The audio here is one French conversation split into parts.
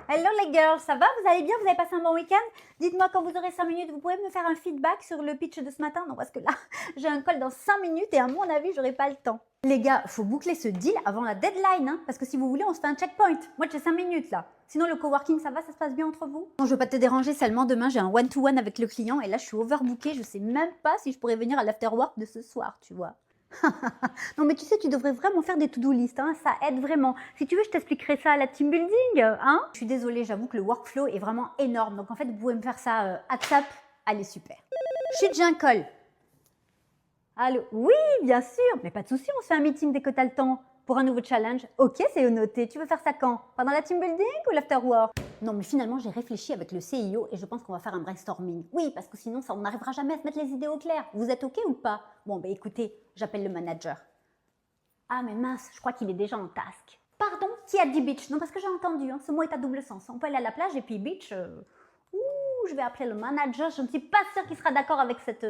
Hello les girls, ça va? Vous allez bien? Vous avez passé un bon week-end? Dites-moi quand vous aurez 5 minutes, vous pouvez me faire un feedback sur le pitch de ce matin? Non, parce que là, j'ai un call dans 5 minutes et à mon avis, j'aurai pas le temps. Les gars, faut boucler ce deal avant la deadline, hein, parce que si vous voulez, on se fait un checkpoint. Moi, j'ai 5 minutes là. Sinon, le coworking, ça va? Ça se passe bien entre vous? Non, je veux pas te déranger, seulement demain, j'ai un one-to-one avec le client et là, je suis overbookée. Je sais même pas si je pourrais venir à l'afterwork de ce soir, tu vois. Non mais tu sais, tu devrais vraiment faire des to-do list, hein, ça aide vraiment. Si tu veux, je t'expliquerai ça à la team building, hein. Je suis désolée, j'avoue que le workflow est vraiment énorme. Donc en fait, vous pouvez me faire ça ASAP. Allez, super. Chut, j'ai un call. Allô? Oui, bien sûr. Mais pas de souci, on se fait un meeting dès que tu as le temps. Pour un nouveau challenge. Ok, c'est noté. Tu veux faire ça quand? Pendant la team building ou l'afterwork? Non, mais finalement, j'ai réfléchi avec le CIO et je pense qu'on va faire un brainstorming. Oui, parce que sinon, on n'arrivera jamais à se mettre les idées au clair. Vous êtes ok ou pas? Bon, ben écoutez, j'appelle le manager. Ah, mais mince, je crois qu'il est déjà en task. Pardon? Qui a dit beach? Non, parce que j'ai entendu, hein, ce mot est à double sens. On peut aller à la plage et puis beach. Ouh, je vais appeler le manager. Je ne suis pas sûre qu'il sera d'accord avec cette.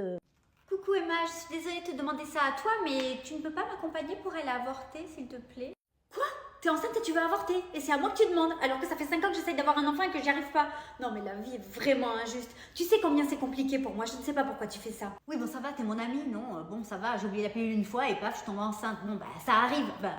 Coucou Emma, je suis désolée de te demander ça à toi, mais tu ne peux pas m'accompagner pour aller avorter, s'il te plaît? Quoi? T'es enceinte et tu veux avorter? Et c'est à moi que tu demandes, alors que ça fait 5 ans que j'essaye d'avoir un enfant et que j'y arrive pas. Non mais la vie est vraiment injuste. Tu sais combien c'est compliqué pour moi, je ne sais pas pourquoi tu fais ça. Oui bon ça va, t'es mon amie, non? Bon ça va, j'ai oublié la pilule une fois et paf, je tombe enceinte. Bon bah ça arrive. Bah,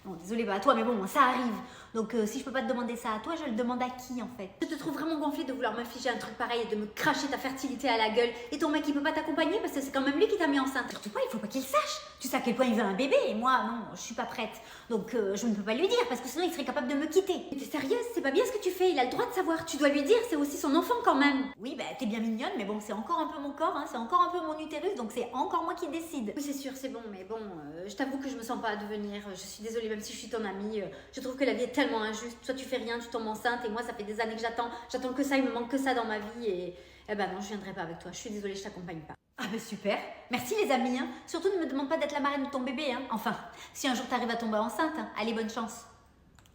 non désolée bah à toi, mais bon ça arrive. Donc si je peux pas te demander ça à toi, je le demande à qui en fait? Je te trouve vraiment gonflée de vouloir m'infliger un truc pareil et de me cracher ta fertilité à la gueule. Et ton mec il peut pas t'accompagner parce que c'est quand même lui qui t'a mis enceinte. Surtout pas, il faut pas qu'il sache. Tu sais à quel point il veut un bébé et moi non, je suis pas prête. Donc je ne peux pas lui dire parce que sinon il serait capable de me quitter. Mais t'es sérieuse? C'est pas bien ce que tu fais, il a le droit de savoir. Tu dois lui dire, c'est aussi son enfant quand même. Oui bah t'es bien mignonne mais bon c'est encore un peu mon corps, hein, c'est encore un peu mon utérus donc c'est encore moi qui décide. Oui c'est sûr c'est bon mais bon je t'avoue que je me sens pas à devenir. Je suis désolée même si je suis ton amie. Je trouve que la vie est tellement injuste. Toi tu fais rien, tu tombes enceinte et moi ça fait des années que j'attends que ça, il me manque que ça dans ma vie et ben non je viendrai pas avec toi. Je suis désolée, je t'accompagne pas. Ah bah super, merci les amis, hein. Surtout ne me demande pas d'être la marraine de ton bébé, hein. Enfin, si un jour t'arrives à tomber enceinte, hein. Allez bonne chance.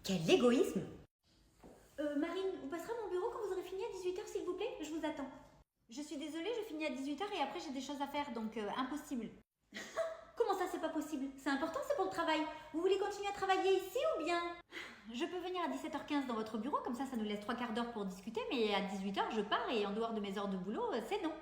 Quel égoïsme. Marine, vous passerez à mon bureau quand vous aurez fini à 18h s'il vous plaît? Je vous attends. Je suis désolée, je finis à 18h et après j'ai des choses à faire, donc impossible. Comment ça c'est pas possible? C'est important, c'est pour le travail. Vous voulez continuer à travailler ici ou bien? Je peux venir à 17h15 dans votre bureau, comme ça nous laisse 3 quarts d'heure pour discuter, mais à 18h je pars et en dehors de mes heures de boulot, c'est non.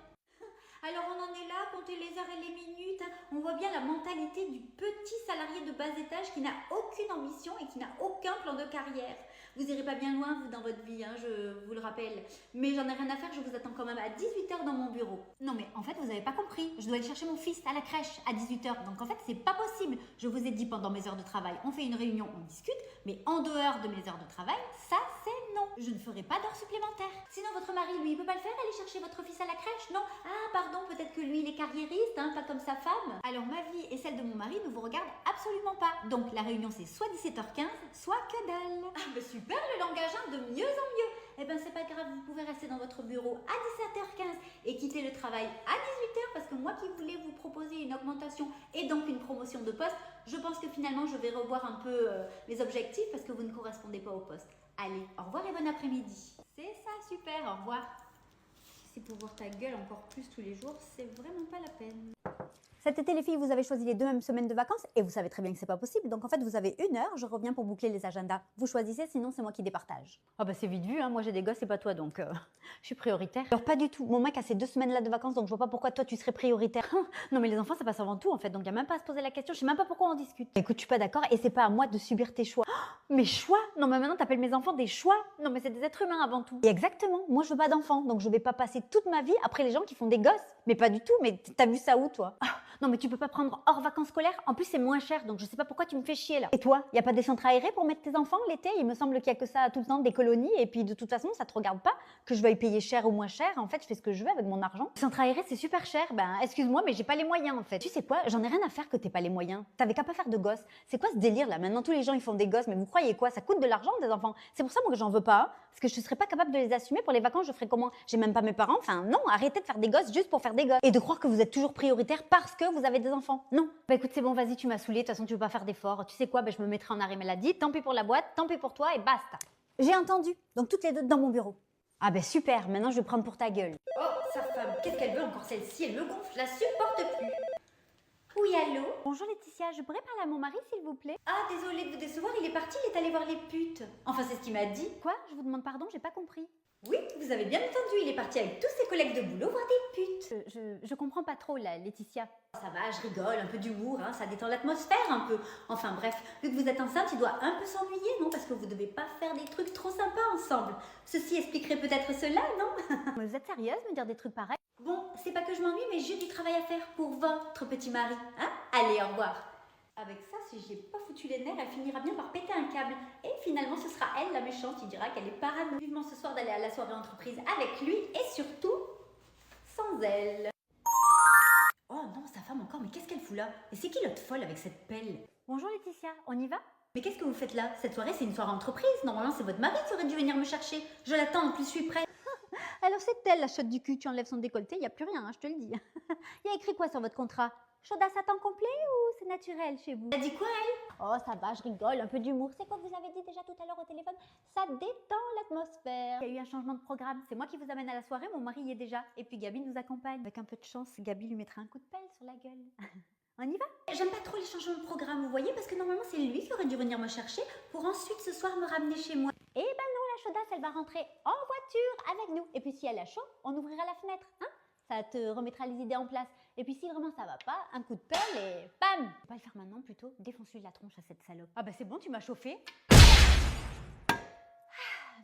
Alors on en est là, comptez les heures et les minutes, hein. On voit bien la mentalité du petit salarié de bas étage qui n'a aucune ambition et qui n'a aucun plan de carrière. Vous irez pas bien loin vous dans votre vie, hein, je vous le rappelle. Mais j'en ai rien à faire, je vous attends quand même à 18h dans mon bureau. Non mais en fait vous avez pas compris, je dois aller chercher mon fils à la crèche à 18h. Donc en fait c'est pas possible. Je vous ai dit pendant mes heures de travail, on fait une réunion, on discute. Mais en dehors de mes heures de travail, ça c'est non. Je ne ferai pas d'heures supplémentaires. Sinon votre mari lui il peut pas le faire, aller chercher votre fils à la crèche? Non. Ah pardon, peut-être que lui il est carriériste, hein, pas comme sa femme. Alors ma vie et celle de mon mari ne vous regardent absolument pas. Donc la réunion c'est soit 17h15, soit que dalle. Ah bah super le langage, hein, de mieux en mieux. Eh ben c'est pas grave, vous pouvez rester dans votre bureau à 17h15 et quitter le travail à 18h parce que moi qui voulais vous proposer une augmentation et donc une promotion de poste, je pense que finalement je vais revoir un peu mes objectifs parce que vous ne correspondez pas au poste. Allez, au revoir et bon après-midi. C'est ça, super, au revoir. Si pour voir ta gueule encore plus tous les jours, c'est vraiment pas la peine. Cet été, les filles, vous avez choisi les 2 mêmes semaines de vacances et vous savez très bien que c'est pas possible. Donc en fait, vous avez 1 heure, je reviens pour boucler les agendas. Vous choisissez, sinon c'est moi qui départage. Ah bah c'est vite vu, hein. Moi j'ai des gosses et pas toi, donc je suis prioritaire. Alors pas du tout. Mon mec a ces 2 semaines-là de vacances, donc je vois pas pourquoi toi tu serais prioritaire. Non mais les enfants ça passe avant tout en fait, donc y a même pas à se poser la question. Je sais même pas pourquoi on discute. Écoute, je suis pas d'accord et c'est pas à moi de subir tes choix. Mes choix? Non mais maintenant t'appelles mes enfants des choix? Non mais c'est des êtres humains avant tout. Et exactement. Moi je veux pas d'enfants, donc je vais pas passer toute ma vie après les gens qui font des gosses. Mais pas du tout. Mais t'as vu ça où toi? Non mais tu peux pas prendre hors vacances scolaires. En plus c'est moins cher, donc je sais pas pourquoi tu me fais chier là. Et toi, y a pas des centres aérés pour mettre tes enfants l'été? Il me semble qu'il y a que ça tout le temps, des colonies. Et puis de toute façon, ça te regarde pas que je veuille payer cher ou moins cher. En fait, je fais ce que je veux avec mon argent. Les centres aérés c'est super cher. Ben excuse-moi, mais j'ai pas les moyens en fait. Tu sais quoi? J'en ai rien à faire que t'aies pas les moyens. T'avais qu'à pas faire de gosses. C'est quoi ce délire là? Maintenant tous les gens ils font des gosses, mais vous croyez quoi? Ça coûte de l'argent des enfants. C'est pour ça moi que j'en veux pas, hein, parce que je serais pas capable de les assumer. Pour les vacances, je ferais comment? J'ai même pas mes parents. Enfin non, arrêtez de faire des gosses juste pour faire des gosses et de croire que vous êtes toujours prioritaire parce que vous avez des enfants. Non. Bah écoute, c'est bon, vas-y, tu m'as saoulée. De toute façon, tu veux pas faire d'efforts. Tu sais quoi? Bah je me mettrai en arrêt maladie. Tant pis pour la boîte, tant pis pour toi et basta. J'ai entendu. Donc toutes les 2 dans mon bureau. Ah ben super, maintenant je vais prendre pour ta gueule. Oh, sa femme, qu'est-ce qu'elle veut encore celle-ci? Elle me gonfle, je la supporte plus. Oui, allô? Bonjour Laetitia, je pourrais parler à mon mari s'il vous plaît? Ah, désolée de vous décevoir, il est parti, il est allé voir les putes. Enfin, c'est ce qu'il m'a dit. Quoi? Je vous demande pardon, j'ai pas compris. Oui, vous avez bien entendu, il est parti avec tous ses collègues de boulot voir des putes. Je comprends pas trop là, Laetitia. Ça va, je rigole, un peu d'humour, hein, ça détend l'atmosphère un peu. Enfin bref, vu que vous êtes enceinte, il doit un peu s'ennuyer, non? Parce que vous devez pas faire des trucs trop sympas ensemble. Ceci expliquerait peut-être cela, non? Vous êtes sérieuse, me dire des trucs pareils? Bon, c'est pas que je m'ennuie, mais j'ai du travail à faire pour votre petit mari, hein? Allez, au revoir. Avec ça, si j'ai pas foutu les nerfs, elle finira bien par péter un câble. Et finalement, ce sera elle, la méchante, qui dira qu'elle est parano. Vivement ce soir d'aller à la soirée entreprise avec lui et surtout, sans elle. Oh non, sa femme encore, mais qu'est-ce qu'elle fout là? Et c'est qui l'autre folle avec cette pelle? Bonjour Laetitia, on y va? Mais qu'est-ce que vous faites là? Cette soirée, c'est une soirée entreprise. Normalement, c'est votre mari qui aurait dû venir me chercher. Je l'attends, en plus, je suis prête. Alors c'est elle, la chotte du cul, tu enlèves son décolleté, il n'y a plus rien, hein, je te le dis. Il y a écrit quoi sur votre contrat? Chaudasse à temps complet ou c'est naturel chez vous? Elle a dit quoi elle? Oh ça va, je rigole, un peu d'humour. C'est quoi que vous avez dit déjà tout à l'heure au téléphone? Ça détend l'atmosphère. Il y a eu un changement de programme, c'est moi qui vous amène à la soirée, mon mari y est déjà. Et puis Gabi nous accompagne. Avec un peu de chance, Gabi lui mettra un coup de pelle sur la gueule. On y va? J'aime pas trop les changements de programme, vous voyez, parce que normalement c'est lui qui aurait dû venir me chercher pour ensuite ce soir me ramener chez moi. Eh ben non, la chaudasse, elle va rentrer en voiture avec nous. Et puis si elle a chaud, on ouvrira la fenêtre, hein? Ça te remettra les idées en place. Et puis si vraiment ça va pas, un coup de pelle et bam! On va pas le faire maintenant plutôt? Défonce-lui la tronche à cette salope. Ah bah c'est bon, tu m'as chauffé.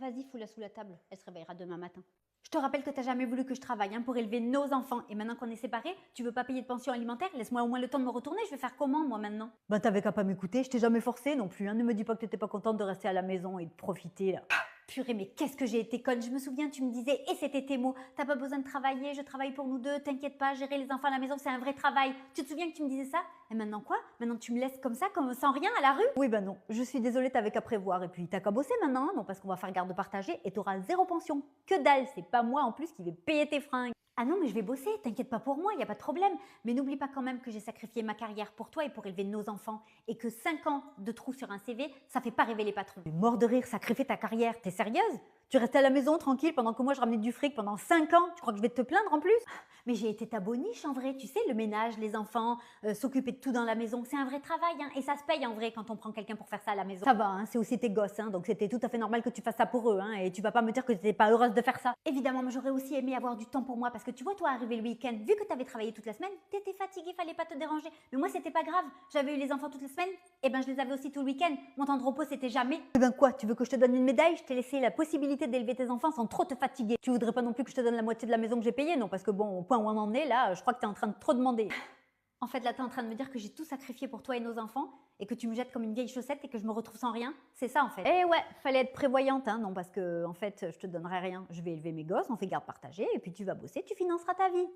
Vas-y, fous-la sous la table, elle se réveillera demain matin. Je te rappelle que t'as jamais voulu que je travaille hein, pour élever nos enfants. Et maintenant qu'on est séparés, tu veux pas payer de pension alimentaire? Laisse-moi au moins le temps de me retourner, je vais faire comment moi maintenant? Ben t'avais qu'à pas m'écouter, je t'ai jamais forcé non plus. Hein. Ne me dis pas que t'étais pas contente de rester à la maison et de profiter là. Purée, mais qu'est-ce que j'ai été conne. Je me souviens, tu me disais, et c'était tes mots, t'as pas besoin de travailler, je travaille pour nous deux, t'inquiète pas, gérer les enfants à la maison, c'est un vrai travail. Tu te souviens que tu me disais ça? Et maintenant quoi? Maintenant tu me laisses comme ça, comme sans rien à la rue? Oui, ben non, je suis désolée, t'avais qu'à prévoir. Et puis t'as qu'à bosser maintenant, non, parce qu'on va faire garde partagée et t'auras 0 pension. Que dalle, c'est pas moi en plus qui vais payer tes fringues. Ah non, mais je vais bosser, t'inquiète pas pour moi, y a pas de problème. Mais n'oublie pas quand même que j'ai sacrifié ma carrière pour toi et pour élever nos enfants. Et que 5 ans de trou sur un CV, ça fait pas rêver les patrons. Mais mort de rire, sacrifier ta carrière, t'es sérieuse? Tu restais à la maison tranquille pendant que moi je ramenais du fric pendant 5 ans? Tu crois que je vais te plaindre en plus? Mais j'ai été ta boniche en vrai, tu sais, le ménage, les enfants, s'occuper de tout dans la maison, c'est un vrai travail hein, et ça se paye en vrai quand on prend quelqu'un pour faire ça à la maison. Ça va, hein, c'est aussi tes gosses, hein, donc c'était tout à fait normal que tu fasses ça pour eux hein, et tu vas pas me dire que tu n'étais pas heureuse de faire ça. Évidemment, moi j'aurais aussi aimé avoir du temps pour moi parce que tu vois, toi, arriver le week-end, vu que tu avais travaillé toute la semaine, tu étais fatiguée, fallait pas te déranger. Mais moi, c'était pas grave, j'avais eu les enfants toute la semaine, et ben je les avais aussi tout le week-end. Mon temps de repos, c'était jamais. Eh ben quoi, tu veux que je te donne une médaille? Je t'ai laissé la possibilité d'élever tes enfants sans trop te fatiguer. Tu voudrais pas non plus que je te donne la moitié de la maison que j'ai payée, non? Parce que bon, au point où on en est là, je crois que tu es en train de trop demander. En fait, là, tu es en train de me dire que j'ai tout sacrifié pour toi et nos enfants et que tu me jettes comme une vieille chaussette et que je me retrouve sans rien. C'est ça, en fait. Eh ouais, fallait être prévoyante, hein, non, parce que, en fait, je te donnerai rien. Je vais élever mes gosses, on fait garde partagée et puis tu vas bosser, tu financeras ta vie.